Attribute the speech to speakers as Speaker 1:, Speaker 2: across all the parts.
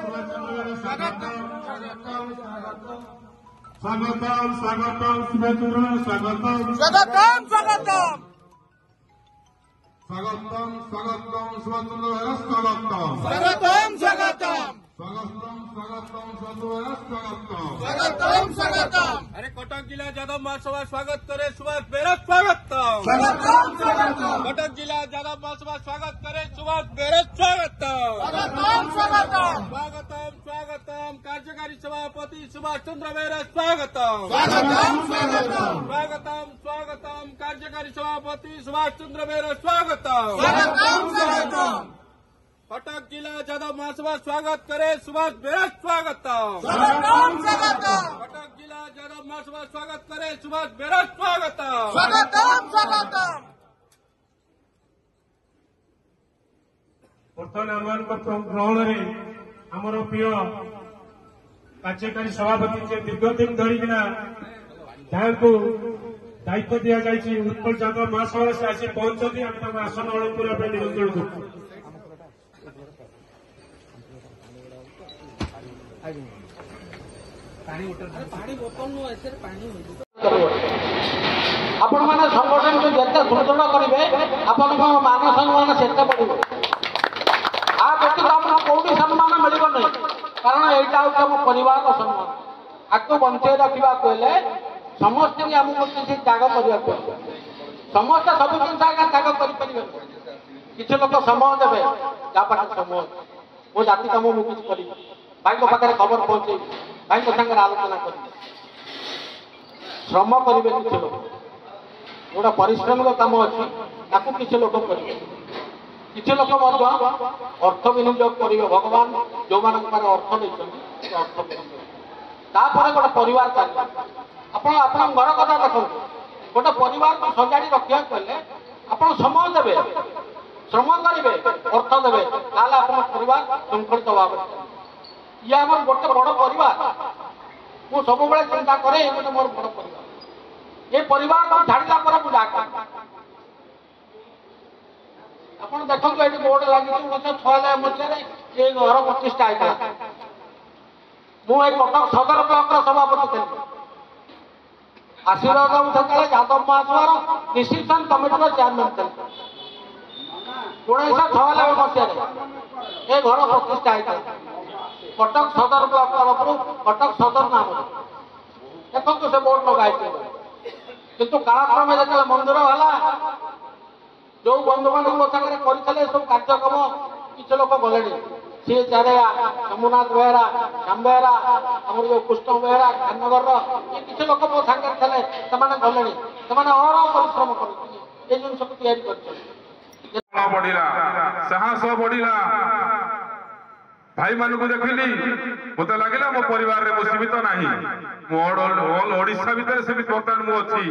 Speaker 1: स्वागतम स्वागतम शुभेंद्र स्वागतम
Speaker 2: स्वागतम स्वागतम
Speaker 1: स्वागतम स्वागतम सुभाषचंद्र स्वागतम
Speaker 2: स्वागतम स्वागतम
Speaker 1: स्वागतम स्वागतम स्वागतम
Speaker 2: स्वागतम स्वागतम
Speaker 3: अरे कटक जिला यादव महासभा स्वागत करे सुभाष बेरा स्वागतम
Speaker 2: स्वागतम स्वागतम
Speaker 3: कटक जिला यादव महासभा स्वागत करे सुभाष बेरा स्वागतम
Speaker 2: स्वागतम स्वागतम
Speaker 3: स्वागतम स्वागतम कार्यकारी सभापति सुभाष चंद्र बेरा स्वागतम
Speaker 2: स्वागतम स्वागतम
Speaker 3: स्वागतम स्वागतम कार्यकारी सभापति सुभाष चंद्र बेरा स्वागतम
Speaker 2: स्वागतम स्वागतम
Speaker 3: कटक जिला यादव महासभा स्वागत करे सुभाष बेरा स्वागतम
Speaker 2: स्वागतम स्वागतम
Speaker 3: कटक जिला यादव महासभा स्वागत करे सुभाष बेरा स्वागतम
Speaker 2: स्वागतम स्वागतम
Speaker 4: बर्तमान ग्रहण में आमर प्रिय कार्यकारी सभापति जे दीर्घ दिन धरिकिना जहाँ को दायित्व दि जाए उत्कल यादव महासभा से आसी पहुंचती आम आसन अलंकृत निमंत्रण करूँ।
Speaker 5: आपण मैंने संगठन को जिते सुदृढ़ करेंगे आपण मान सम्मान से बढ़ आ व्यतीत आपको कौटी सम्मान मिल नहीं कारण यहाँ हूँ आम परिवार सम्मान आपको बंचे रखा कहले समस्त आमको किसी त्याग करने समस्त सब जिन त्याग कर किसी लोग समय देवे जहाँ समय मो जाति कम मुझे किसी करी भाई पाखे खबर पहुंचे भाई सागर आलोचना कर श्रम करेंगे किसी लोग गोटा परिश्रमिक कम अच्छी किसी लोग करेंगे किसी लोग अर्थ विनियोग करेंगे भगवान जो मान अर्थ नहीं अर्थ विनियोग तापर गोटे परिवार चलिए आप घर कथा देखो गोटे परिवार को सजाड़ी रखा कले आप समय देवे श्रम करेंगे अर्थ देवे आप परिवार श्रृंखलित भाव ये आम गोटे बड़ परिवार मु सब चिंता करे गोटे मोर बड़ परिवार ये परिवार को छाड़ा पर मुझे आप देखो ये बोर्ड लगे 1996 मसीह ये घर प्रतिष्ठा होता मुझे कटक सदर ब्लक सभापति थी आशीर्वाद से यादव महासभार डिसीजन कमिटी चेयरमैन थे 1996 मसीह ये घर प्रतिष्ठा होता कटक सदर ब्लक तरफ कटक सदर नाम देखो से बोर्ड लगाई किंतु कालक्रम जो मंदिर है जो बंधु मान सागर करते सब कार्यक्रम किसी लोग गले सी चारेया सोमनाथ बेहरा श्याम बेहरा आम जो कृष्ण बेहरा ध्यानगर ये किसी लोग मो सागर थे गले अहरह परिश्रम कर जिन सब
Speaker 1: बढ़िला साहस बढ़िला भाई मान को देखिली मत लगे मो परिवार में सीमित नहीं ऑल ओडिशा भितर सीमित बर्तमान मुझे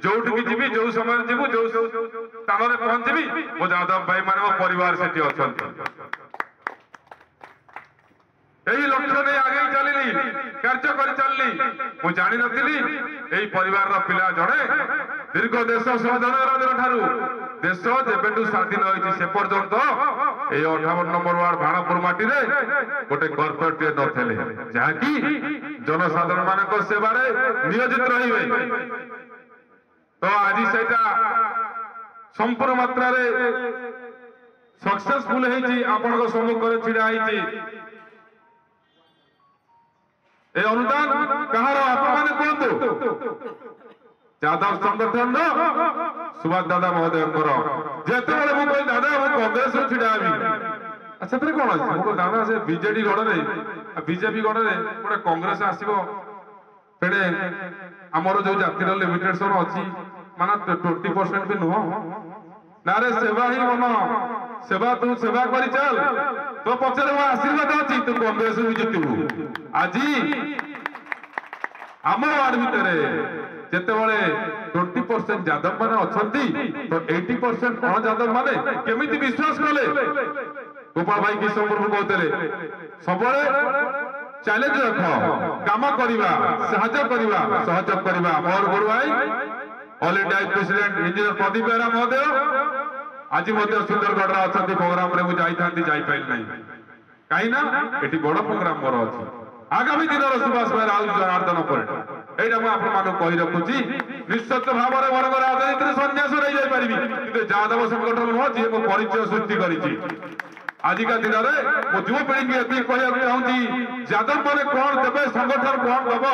Speaker 1: जोठी जी जो समय जीव जो स्थान में पहुंची मो यादव भाई मान मो परिवार से अच्छा यही लक्ष्य नहीं आगे चलनी कार्य कर चलनी मुझे जानी नी यही परिवार पिला जड़े दीर्घ देश स्वाधीन दिन ठारू देश जेबेठू स्वाधीन होती से पर्यंत ये 58 नंबर वार्ड भाणपुर माटी रे गोटे कॉर्पोरेट नथिले जहाँकि जनसाधारण मान सेवारे नियोजित रहिबे तो आज सेटा संपूर्ण मात्रा रे सक्सेसफुल हेची आपन को सम्मुख करे छिड़ा हेची ए अनुदान कहार आपण माने कोंतु यादव संगठन सुभाष दादा महोदय जेते मु कह दादा कांग्रेस छिड़ा अच्छा कौन अच्छे दादा से बीजेडी गढ़ बीजेपी गढ़ गोटे कांग्रेस आसो तेरे आमर जो जातिर लिमिटेशन अच्छी माना 20% भी नुह ना रे सेवा ही मन सेवा तू सेवा कर चल तो पचर मो आशीर्वाद अच्छी तू कांग्रेस भी जितबू आज आम वार्ड भितर जितेबाला 20% यादव मैंने अच्छा तो 80% अण यादव मैंने केमी विश्वास कले गोपाल भाई किशोर कहते सब चैलेंज रख काम करवा सहयोग करवा मोर गुरु भाई all India president engineer Pradeep Behera महोदय आज सुंदरगढ़ अच्छा प्रोग्राम रे मुझे जापारी नहीं कहीं एटी बड़ प्रोग्राम मोर अच्छी आगामी दिन सुभाष भाई आउ जनार्दन परिडा এইটা ମୁଁ ଆପଣମାନଙ୍କୁ କହି ରଖୁଛି ନିଶ୍ଚିତ ଭାବରେ ମୋର ରାଜନୀତିରେ ସନ୍ନ୍ୟାସ ନେଇଯାଇପାରିବି କିନ୍ତୁ ଯାଦବ ସଂଗଠନ ନୁହଁ ଯିଏ ମୋ ପରିଚୟ ସୃଷ୍ଟି କରିଛି ଆଜିକା ଦିନରେ ମୁଁ ଯୁବପିଢ଼ିଙ୍କୁ ଏତିକି କହିବାକୁ ଚାହୁଁଛି ଯାଦବ ମାନେ କଣ ଦେବେ ସଂଗଠନ କଣ ଦବ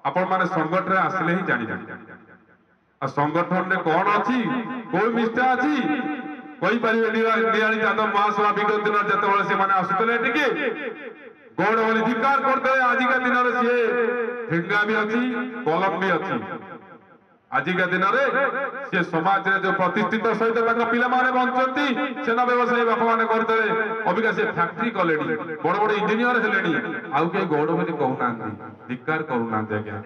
Speaker 1: ଆପଣମାନେ ସଂଗଠନରେ ଆସିଲେ ହିଁ ଜାଣିବେ ଆଉ ସଂଗଠନରେ କଣ ଅଛି କୋଉ ନିଷ୍ଠା ଅଛି କହିପାରିବେ ନିଆଳି ଯାଦବ ମହାସଭା ବିଗତ ଦିନରେ ଯେତେବେଳେ ସେମାନେ ଆସୁଥିଲେ ଟିକେ गौड़ बोली धिकार करते आजिका दिन सी ठेंगा भी अच्छी कलम भी अच्छी आजिका दिन सी समाज जो प्रतिष्ठित सहित पिलाने बंचती सेना व्यवसायी बापा मैंने करते अबिका से फैक्ट्री कले बड़ बड़ इंजीनियर हेले आउ कहीं गौड़ बोली कहूना धिकार करूना आज्ञा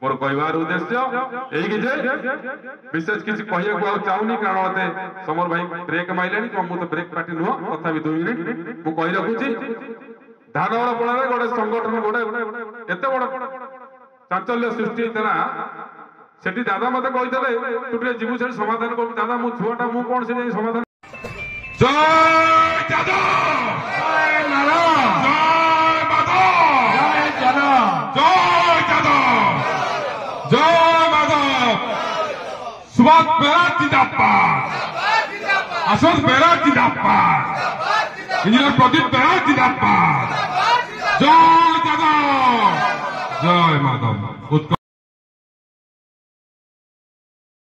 Speaker 1: मोर कहबार उद्देश्य यही विशेष किसी कहू चाहूनी कारण मत समर भाई ब्रेक मारे मुझे ब्रेक पार्टी नुह तथा 2 मिनिट मुझे कही रखुची धानवर फल गोटे संगठन गोटे एत बड़ चांचल्य सृष्टि होता से दादा मत कही तू टे जीवु से समाधान कर दादा मो छुआटा मु कौन से समाधान जय यादव जय नारायण जय माधव जय यादव जय यादव जय माधव सुभाष बेराट जिंदाबाद अशोक बेराट जिंदाबाद इंजीनियर प्रदीप बेराट जिंदाबाद जय यादव जय माधव।